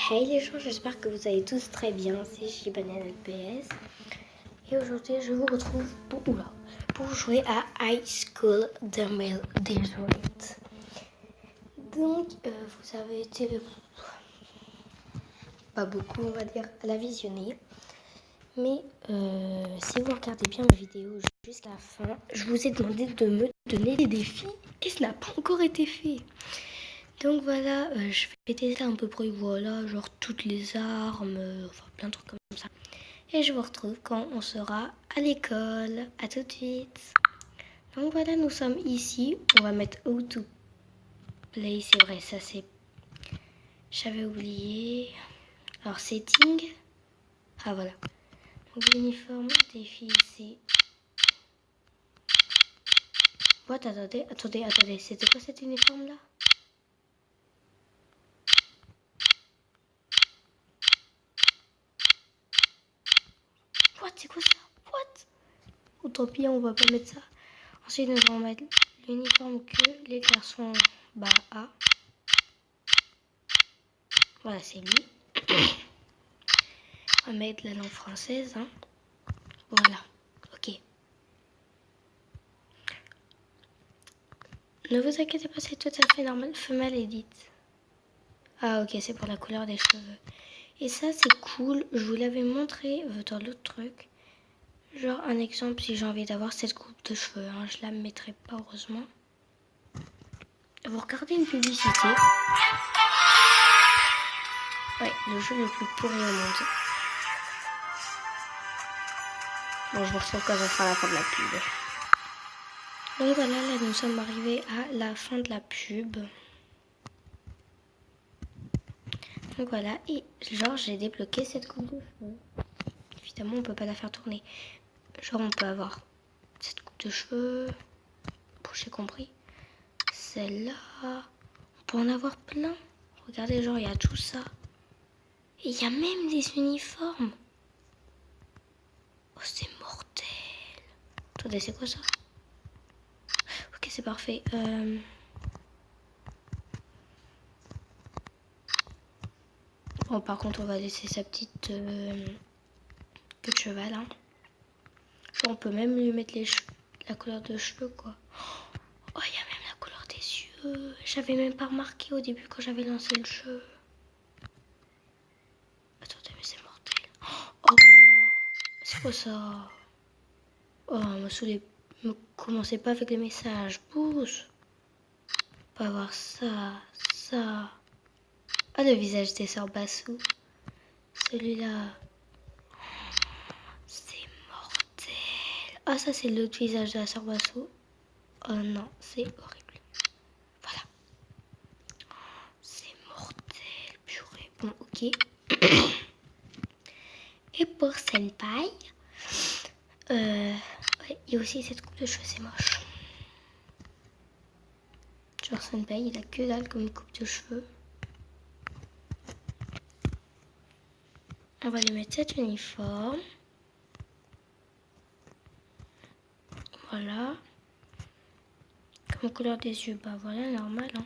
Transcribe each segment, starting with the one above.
Hey les gens, j'espère que vous allez tous très bien, c'est Shibanen LPS. Et aujourd'hui je vous retrouve pour jouer à High School Desert. Donc vous avez été pas beaucoup on va dire à la visionner. Mais si vous regardez bien mes vidéos jusqu'à la fin, je vous ai demandé de me donner des défis et ce n'a pas encore été fait. Donc voilà, je vais tester un peu près, voilà, genre toutes les armes, enfin plein de trucs comme ça. Et je vous retrouve quand on sera à l'école. À tout de suite. Donc voilà, nous sommes ici. On va mettre How to Play, c'est vrai, ça c'est... J'avais oublié. Alors setting. Ah voilà. Donc l'uniforme des filles c'est... What, attendez, c'était quoi cet uniforme là? What, c'est quoi ça? What? Oh, tant pis, on va pas mettre ça. Ensuite, nous allons mettre l'uniforme que les garçons A. Voilà, c'est lui. On va mettre la langue française. Hein. Voilà, ok. Ne vous inquiétez pas, c'est tout à fait normal. Femelle edit. Ah, ok, c'est pour la couleur des cheveux. Et ça, c'est cool. Je vous l'avais montré dans l'autre truc. Genre, un exemple, si j'ai envie d'avoir cette coupe de cheveux. Hein, je la mettrai pas, heureusement. Vous regardez une publicité. Ouais, le jeu le plus pourri au monde. Bon, je vous retrouve quand on fera la fin de la pub. Donc voilà, là nous sommes arrivés à la fin de la pub. Donc voilà, et genre j'ai débloqué cette coupe de cheveux. Évidemment, on peut pas la faire tourner. Genre on peut avoir cette coupe de cheveux. Bon, j'ai compris. Celle-là. On peut en avoir plein. Regardez, genre il y a tout ça. Et il y a même des uniformes. Oh, c'est mortel. Attendez, c'est quoi ça? Ok, c'est parfait. Bon, par contre, on va laisser sa petite queue de cheval. Hein. Genre, on peut même lui mettre la couleur de cheveux, quoi. Oh, il y a même la couleur des yeux. J'avais même pas remarqué au début quand j'avais lancé le jeu. Attendez, mais c'est mortel. Oh, c'est quoi ça? Oh, me commencez pas avec les messages. Pousse. On va voir ça, ça. Ah, le visage des sœurs Bassou. Celui-là. C'est mortel. Ah, ça, c'est l'autre visage de la sœur Bassou. Oh non, c'est horrible. Voilà. C'est mortel, purée. Bon, ok. Et pour Senpai, ouais, il y a aussi cette coupe de cheveux, c'est moche. Genre Senpai, il a que dalle comme coupe de cheveux. On va lui mettre cet uniforme. Voilà. Comme couleur des yeux, bah voilà, normal. Hein.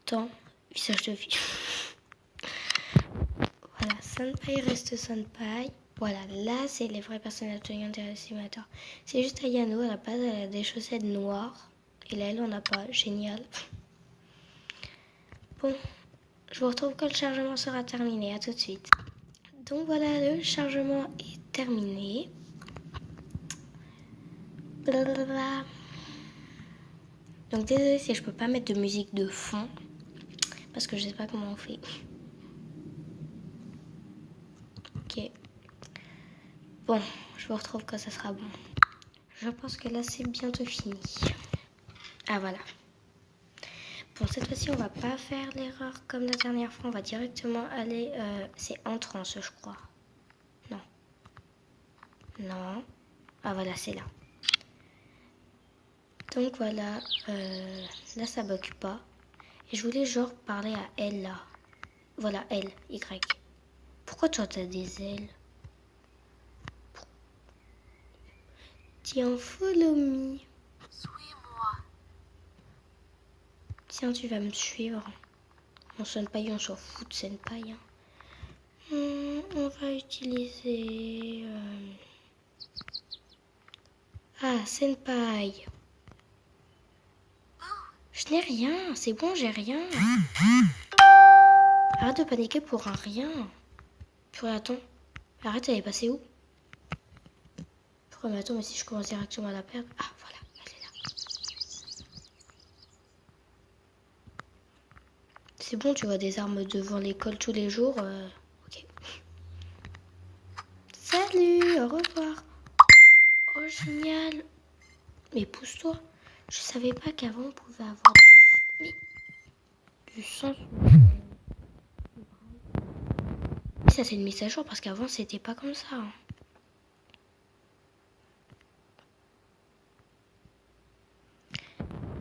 Attends, visage de fille. Voilà, Senpai reste Senpai. Voilà, là c'est les vrais personnages de Yandere Simulator. C'est juste Ayano, à la base elle a des chaussettes noires. Et là elle en a pas, génial. Bon, je vous retrouve quand le chargement sera terminé, à tout de suite. Donc voilà, le chargement est terminé. Blablabla. Donc désolé si je peux pas mettre de musique de fond. Parce que je sais pas comment on fait. Ok. Bon, je vous retrouve quand ça sera bon. Je pense que là c'est bientôt fini. Ah voilà. Bon, cette fois-ci on va pas faire l'erreur comme la dernière fois. On va directement aller... c'est en transe je crois. Non. Non. Ah voilà, c'est là. Donc voilà, là ça bug pas. Et je voulais genre parler à elle là. Voilà, elle, Y. Pourquoi toi t'as des ailes? Tiens, follow me. Suis-moi. Tiens, tu vas me suivre. On Senpai, on s'en fout de Senpai. Hein. On va utiliser... Ah, senpai. Je n'ai rien, c'est bon, j'ai rien. Arrête de paniquer pour un rien. Purée, attends. Arrête, elle est passée où? Purée, mais attends, mais si je commence directement à la perdre... Ah, voilà, elle est là. C'est bon, tu vois des armes devant l'école tous les jours. Ok. Salut, au revoir. Oh, génial. Mais pousse-toi. Je savais pas qu'avant, on pouvait avoir du sang. Ça, c'est une mise à jour parce qu'avant, c'était pas comme ça.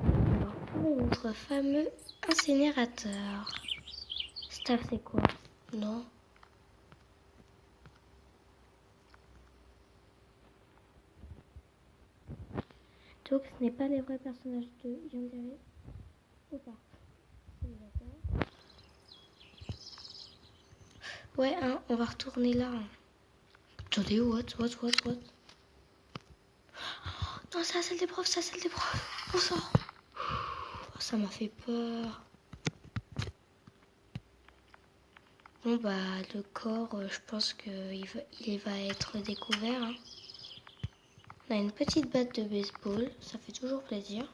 Alors, pour notre fameux incinérateur. Staff, c'est quoi? Non. Donc, ce n'est pas les vrais personnages de Yandere. Ou pas? Ouais, hein, on va retourner là. Attendez, what? Oh, non, c'est la salle des profs, c'est la salle des profs. On sort. Oh, ça m'a fait peur. Bon, bah, le corps, je pense qu'il va être découvert. Hein. On a une petite batte de baseball, ça fait toujours plaisir.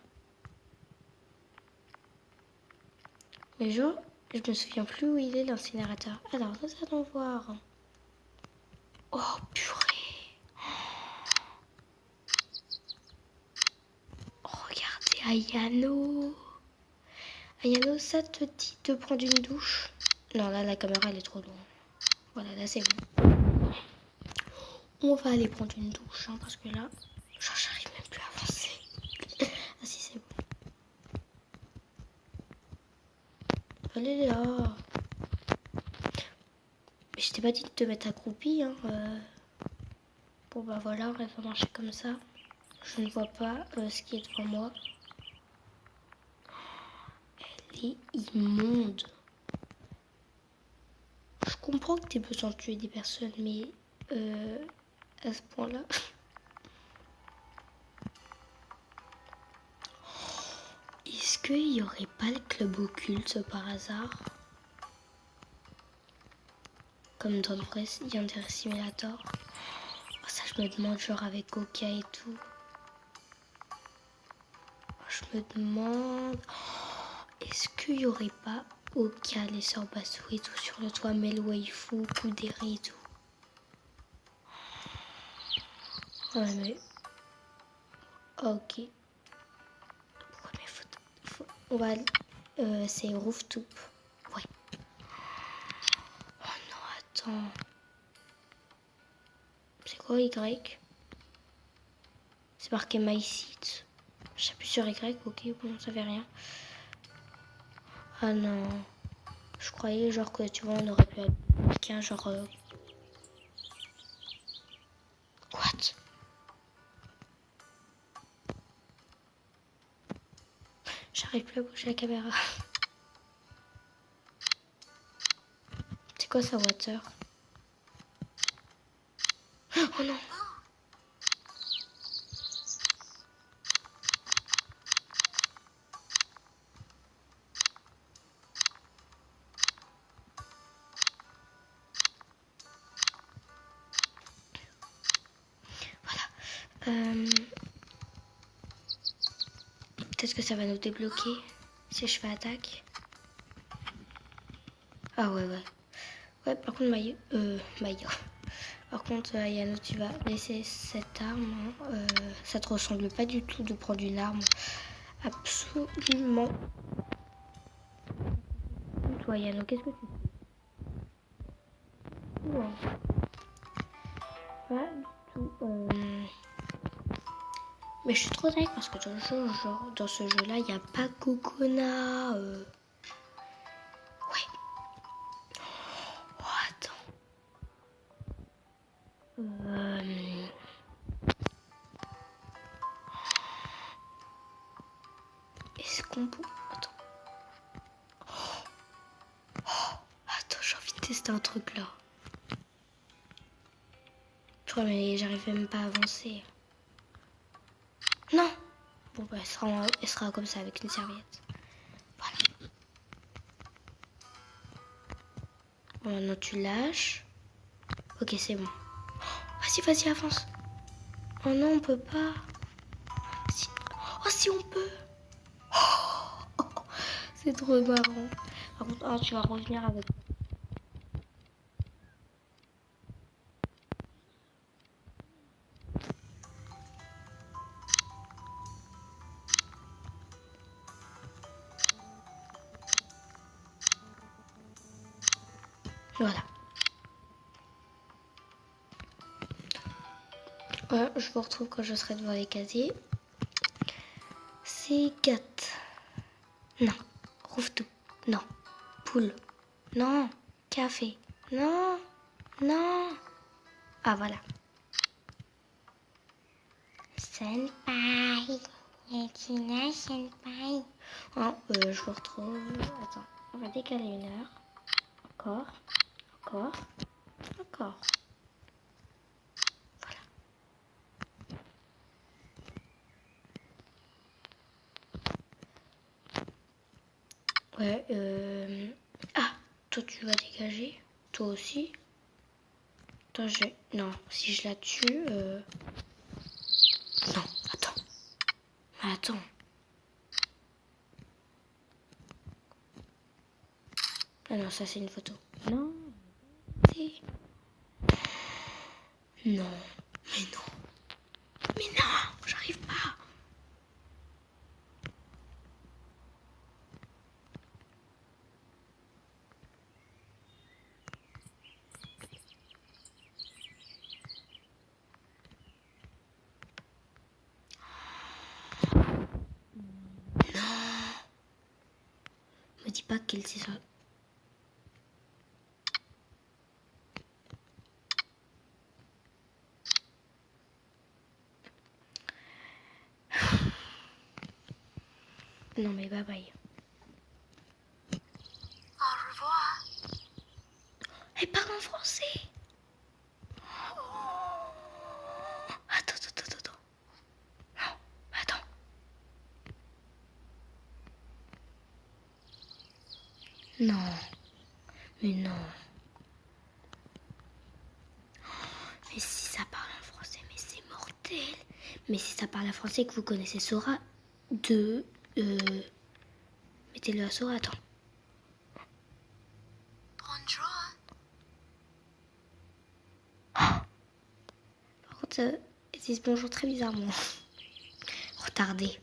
Mais genre, je me souviens plus où il est l'incinérateur. Alors, nous allons voir. Oh, purée. Oh, regardez, Ayano. Ayano, ça te dit de prendre une douche? Non, là, la caméra, elle est trop loin. Voilà, là, c'est bon. On va aller prendre une douche, hein, parce que là, j'arrive même plus à avancer. Ah si, c'est bon. Allez là. Mais je t'ai pas dit de te mettre accroupi, hein. Bon, bah voilà, on va marcher comme ça. Je ne vois pas ce qui est devant moi. Elle est immonde. Je comprends que tu aies besoin de tuer des personnes, mais à ce point-là... Est-ce qu'il n'y aurait pas le club occulte par hasard? Comme dans le vrai Yandere Simulator. Oh, ça, je me demande, genre avec Oka et tout. Oh, je me demande... Est-ce qu'il n'y aurait pas Oka, les sœurs Basu et tout sur le toit, Mel Waifu, Kudere et tout? Ouais, mais... Ok. Pourquoi mes photos? On va... c'est rooftop. Ouais. Oh non, attends. C'est quoi Y? C'est marqué My Seat. J'appuie sur Y, ok, bon, ça fait rien. Ah non. Je croyais genre que tu vois, on aurait pu aller quelqu'un genre... What? J'arrive plus à bouger la caméra. C'est quoi ça, water? Oh non! Peut-être que ça va nous débloquer si je fais attaque. Ah ouais. Ouais, par contre, Mayo. Par contre, Ayano, tu vas laisser cette arme. Hein. Ça te ressemble pas du tout de prendre une arme. Absolument. Toi, Ayano, qu'est-ce que tu fais? Ouais. Pas du tout. Mais je suis trop dingue parce que dans le jeu, genre, dans ce jeu-là, il n'y a pas Kokona. Ouais. Oh, attends. Est-ce qu'on peut... Attends. Attends, j'ai envie de tester un truc là. crois, mais j'arrive même pas à avancer. Non. Bon, bah, elle sera comme ça avec une serviette. Voilà. Bon, maintenant tu lâches. Ok, c'est bon. Vas-y, vas-y, avance. Oh non, on peut pas. Si. Oh, si on peut. Oh, c'est trop marrant. Par contre, oh, tu vas revenir avec. Voilà. Ouais, je vous retrouve quand je serai devant les casiers. C'est 4. Non. Rouve-tout. Non. Poule. Non. Café. Non. Non. Ah, voilà. Senpai. Es-tu là, Senpai? Oh, je vous retrouve. Attends, on va décaler une heure. Encore. Encore. Encore. Voilà. Ouais, Ah, toi tu vas dégager. Toi aussi. Attends, Non, si je la tue... Non, attends. Attends. Ah non, ça c'est une photo. Non. Si. Non. Mais non. Mais non, j'arrive pas. Non. Me dis pas qu'elle sait ça. Non mais bye bye. Au revoir. Elle parle en français. Attends, attends, attends, attends. Non, attends. Non. Mais non. Mais si ça parle en français, mais c'est mortel. Mais si ça parle en français que vous connaissez Sora, mettez-le à Sora, attends. Bonjour. Par contre, ils disent bonjour très bizarrement. Retardé.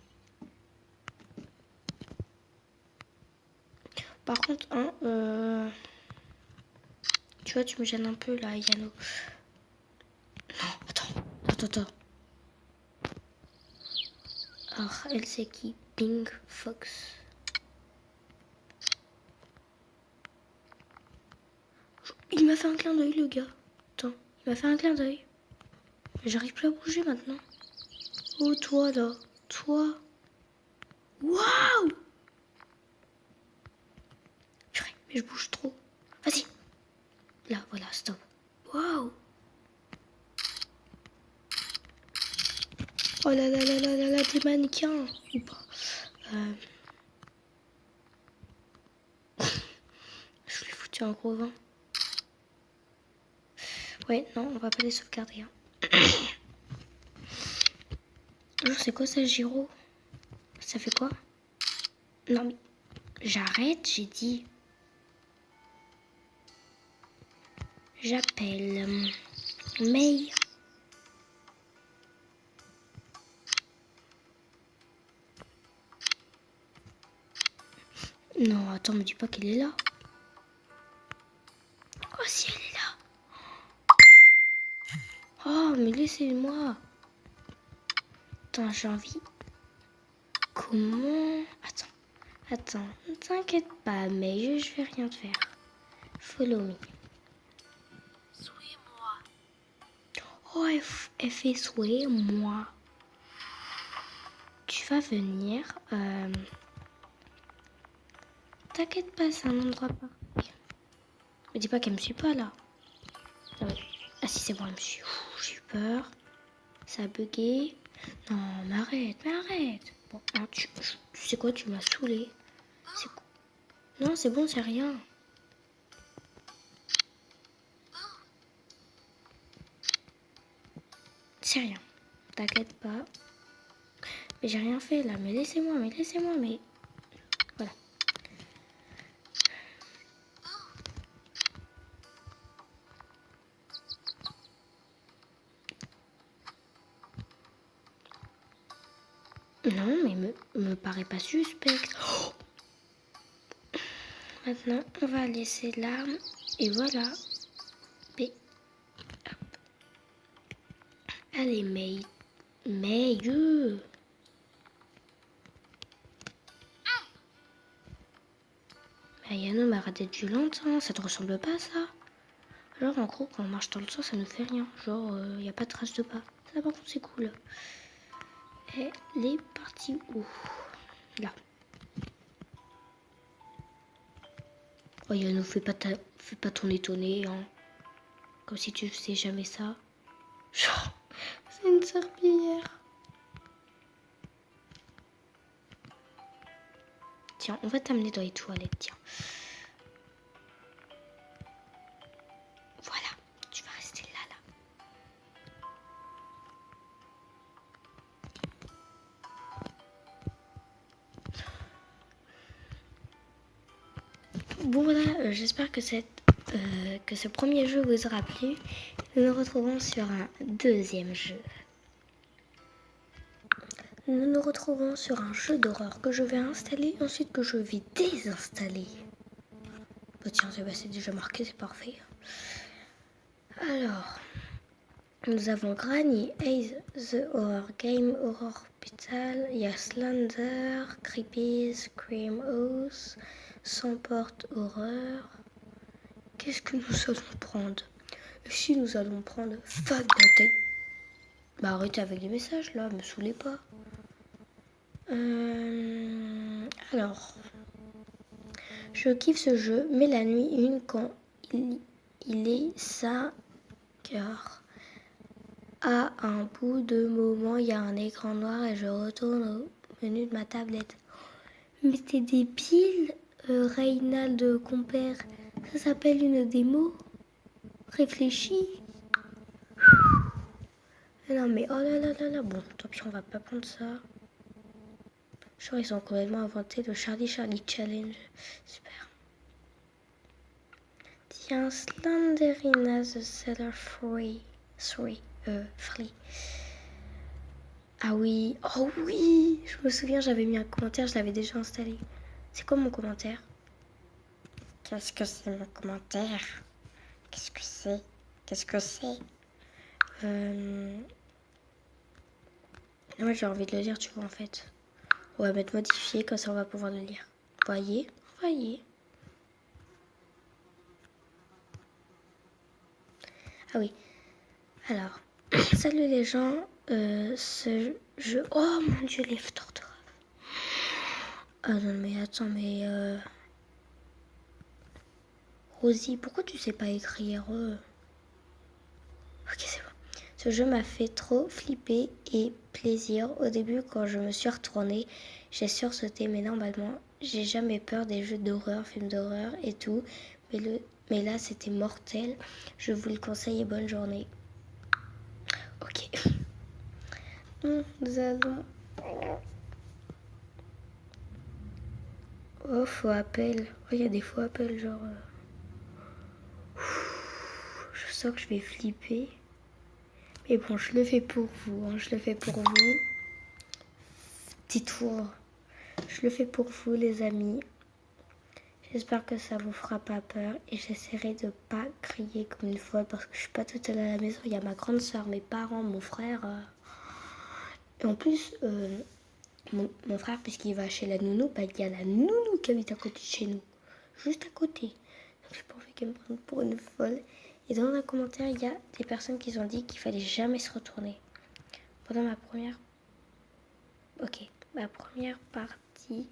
Par contre, hein, tu vois, tu me gênes un peu là, Yano. Non, attends. Alors, elle c'est qui? Pink Fox. Il m'a fait un clin d'œil, le gars. Attends, il m'a fait un clin d'œil. J'arrive plus à bouger maintenant. Oh, toi là. Toi. Waouh! Purée, mais je bouge trop. Vas-y. Là, voilà, stop. Waouh! Oh là là là là là là, t'es mannequin ou pas? Je lui ai foutu un gros vin. Ouais, non, on va pas les sauvegarder. Hein. C'est quoi ça, Giro? Ça fait quoi? Non, mais j'arrête, j'ai dit. J'appelle May. Non, attends, me dis pas qu'elle est là. Oh, si elle est là. Oh, mais laissez-moi. Attends, j'ai envie. Comment? Attends, ne t'inquiète pas, mais je vais rien te faire. Follow me. Suis-moi. Oh, elle fait souhait, moi. Tu vas venir. T'inquiète pas, c'est un endroit parfait. Me dis pas qu'elle me suit pas là. Ah ouais. Ah si, c'est bon, monsieur. J'ai eu peur. Ça a bugué. Non, mais arrête. Bon, hein, tu sais quoi, tu m'as saoulé. C'est quoi? Non, c'est bon, c'est rien. C'est rien. T'inquiète pas. Mais j'ai rien fait là. Mais laissez-moi. Mais voilà. Non, mais me paraît pas suspect. Oh, maintenant, on va laisser l'arme. Et voilà. Et, hop. Allez, May. Ayano m'a raté depuis longtemps. Ça te ressemble pas à ça? Alors, en gros, quand on marche dans le sang, ça ne fait rien. Genre, y a pas de trace de pas. Ça, par contre, c'est cool. Elle est partie où? Là. Oh, Yano, fais pas ton étonné, hein. Comme si tu faisais jamais ça. Genre, c'est une serpillière. Tiens, on va t'amener dans les toilettes, tiens. Voilà, tu vas rester là. Bon voilà, j'espère que ce premier jeu vous aura plu. Nous nous retrouvons sur un deuxième jeu. Nous nous retrouvons sur un jeu d'horreur que je vais installer, ensuite que je vais désinstaller. Bah tiens, c'est déjà marqué, c'est parfait. Alors, nous avons Granny, Ace, The Horror Game, Horror Hospital, il y a Slender, Creepy, Scream House, Sans Porte Horreur. Qu'est-ce que nous allons prendre? Si nous allons prendre Fuck the Day. Bah arrêtez avec les messages là, me saoulez pas. Alors, je kiffe ce jeu, mais la nuit une quand il est 5 heures. À un bout de moment, il y a un écran noir et je retourne au menu de ma tablette. Mais t'es débile, Reynald compère. Ça s'appelle une démo. Réfléchis. Non mais oh là. Bon, tant pis, on va pas prendre ça. Genre, ils ont complètement inventé le Charlie Challenge. Super. Tiens, Slenderina the Seller Free. Free. Ah oui, oh oui, je me souviens, j'avais mis un commentaire, je l'avais déjà installé. C'est quoi mon commentaire? Qu'est-ce que c'est mon commentaire? Qu'est-ce que c'est? Moi j'ai envie de le lire, tu vois, en fait. On va mettre modifié, comme ça on va pouvoir le lire. Voyez. Ah oui. Alors, salut les gens. Ce jeu... Oh mon dieu, les fautes d'orthographe. Ah non mais attends, Rosie, pourquoi tu sais pas écrire Ok, c'est bon. Ce jeu m'a fait trop flipper et plaisir. Au début, quand je me suis retournée, j'ai sursauté, mais normalement, j'ai jamais peur des jeux d'horreur, films d'horreur et tout. Mais là, c'était mortel. Je vous le conseille et bonne journée. Ok. Nous allons... Oh, faux appel. Oh, il y a des faux appels, genre... Je sens que je vais flipper. Mais bon, je le fais pour vous. Petit tour. Je le fais pour vous, les amis. J'espère que ça vous fera pas peur. Et j'essaierai de pas crier comme une folle parce que je suis pas toute seule à la maison. Il y a ma grande soeur, mes parents, mon frère. Et en plus, mon frère, puisqu'il va chez la nounou, bah, il y a la nounou qui habite à côté de chez nous. Juste à côté. Donc j'ai pas envie qu'elle me prenne pour une folle. Et dans un commentaire, il y a des personnes qui ont dit qu'il fallait jamais se retourner. Pendant ma première partie,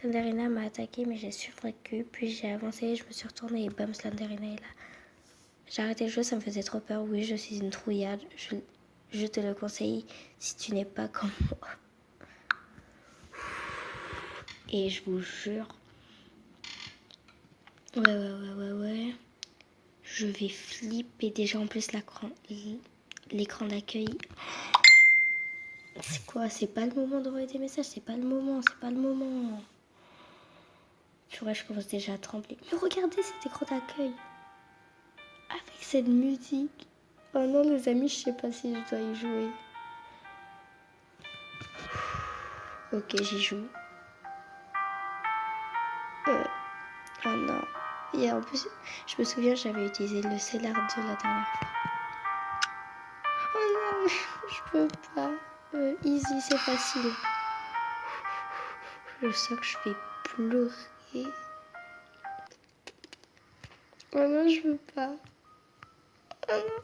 Slenderina m'a attaqué, mais j'ai survécu. Puis j'ai avancé, je me suis retournée et bam, Slenderina est là. J'ai arrêté le jeu, ça me faisait trop peur. Oui, je suis une trouillarde. Je te le conseille si tu n'es pas comme moi. Et je vous jure... Ouais. Je vais flipper. Déjà, en plus, l'écran d'accueil... C'est quoi? C'est pas le moment d'envoyer des messages. C'est pas le moment. Tu vois, je commence déjà à trembler. Mais regardez cet écran d'accueil. Avec cette musique. Oh non, les amis, je sais pas si je dois y jouer. Ok, j'y joue. Oh non. Et en plus, je me souviens, j'avais utilisé le Cellar 2 la dernière fois. Oh non, je peux pas. Easy, c'est facile. Je sens que je vais pleurer. Oh non, je veux pas. Oh non.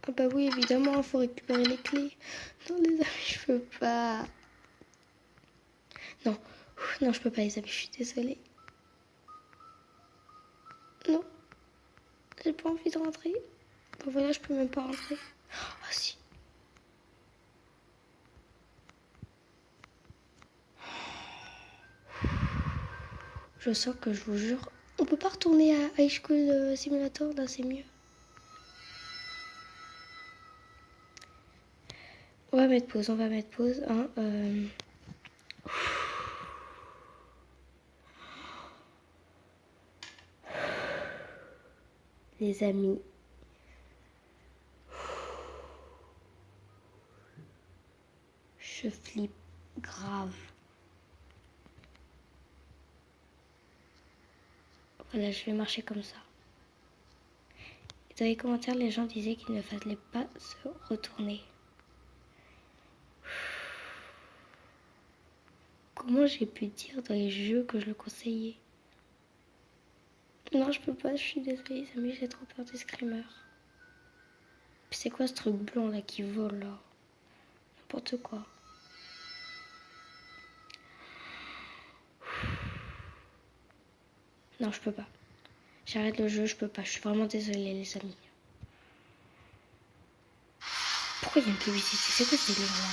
Ah bah oui, évidemment, il faut récupérer les clés. Non, les amis, je peux pas. Non, je peux pas, les amis, je suis désolée. Non, j'ai pas envie de rentrer. Bon voilà, je peux même pas rentrer. Oh si. Je sens que, je vous jure, on peut pas retourner à High School Simulator, là c'est mieux. On va mettre pause. Hein, Les amis. Je flippe grave. Voilà, je vais marcher comme ça. Et dans les commentaires, les gens disaient qu'il ne fallait pas se retourner. Comment j'ai pu dire dans les jeux que je le conseillais? Non, je peux pas, je suis désolée, les amis, j'ai trop peur des screamers. Puis c'est quoi ce truc blanc là qui vole là? N'importe quoi. Non, je peux pas. J'arrête le jeu, je peux pas. Je suis vraiment désolée, les amis. Pourquoi il y a une publicité? C'est quoi ce délire là?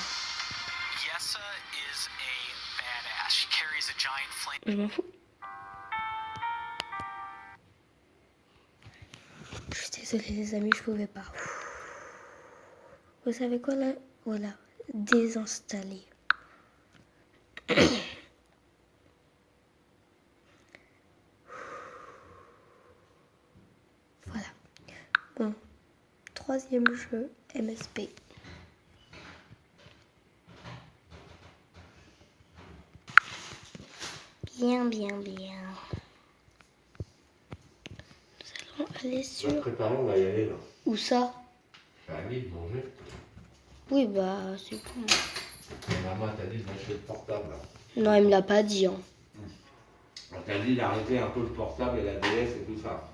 Je m'en fous. Je suis désolée, les amis, je pouvais pas. Vous savez quoi là? Voilà. Désinstaller. Voilà. Bon. 3e jeu, MSP. Bien. Nous allons aller sur... Préparons, on va y aller là. Où ça? Je suis à l'île de manger. Oui, bah, c'est bon. Maman t'a dit de lâcher le portable là. Non, elle me l'a pas dit, hein. Elle t'a dit d'arrêter un peu le portable et la DS et tout ça.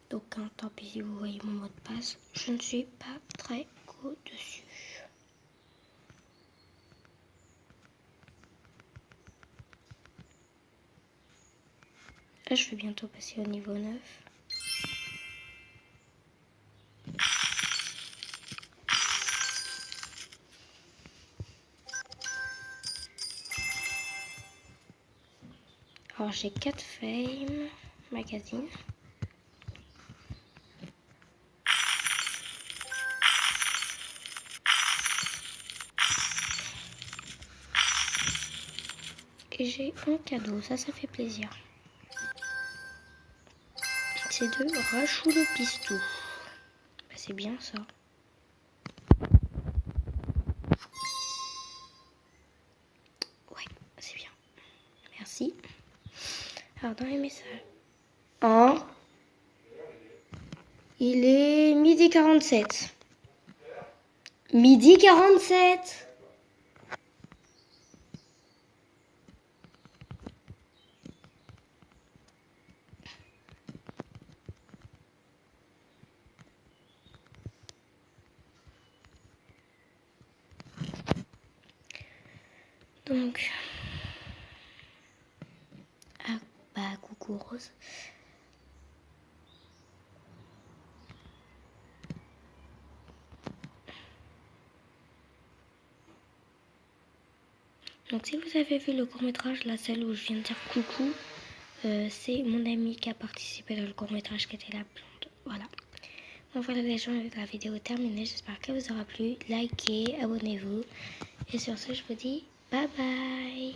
Donc, tant pis si vous voyez mon mot de passe, je ne suis pas très go dessus. Là, je vais bientôt passer au niveau 9. Alors, j'ai 4 Fame magazine. Et j'ai un cadeau, ça fait plaisir. C'est de Rachou le Pistou. Bah, c'est bien ça. Ouais, c'est bien. Merci. Alors, dans les messages. Il est 12h47. 12h47. Donc, ah bah coucou Rose. Donc si vous avez vu le court-métrage, la celle où je viens de dire coucou, c'est mon amie qui a participé dans le court-métrage qui était la blonde. Voilà. Donc voilà les gens, la vidéo est terminée. J'espère qu'elle vous aura plu. Likez, abonnez-vous. Et sur ce, je vous dis bye bye.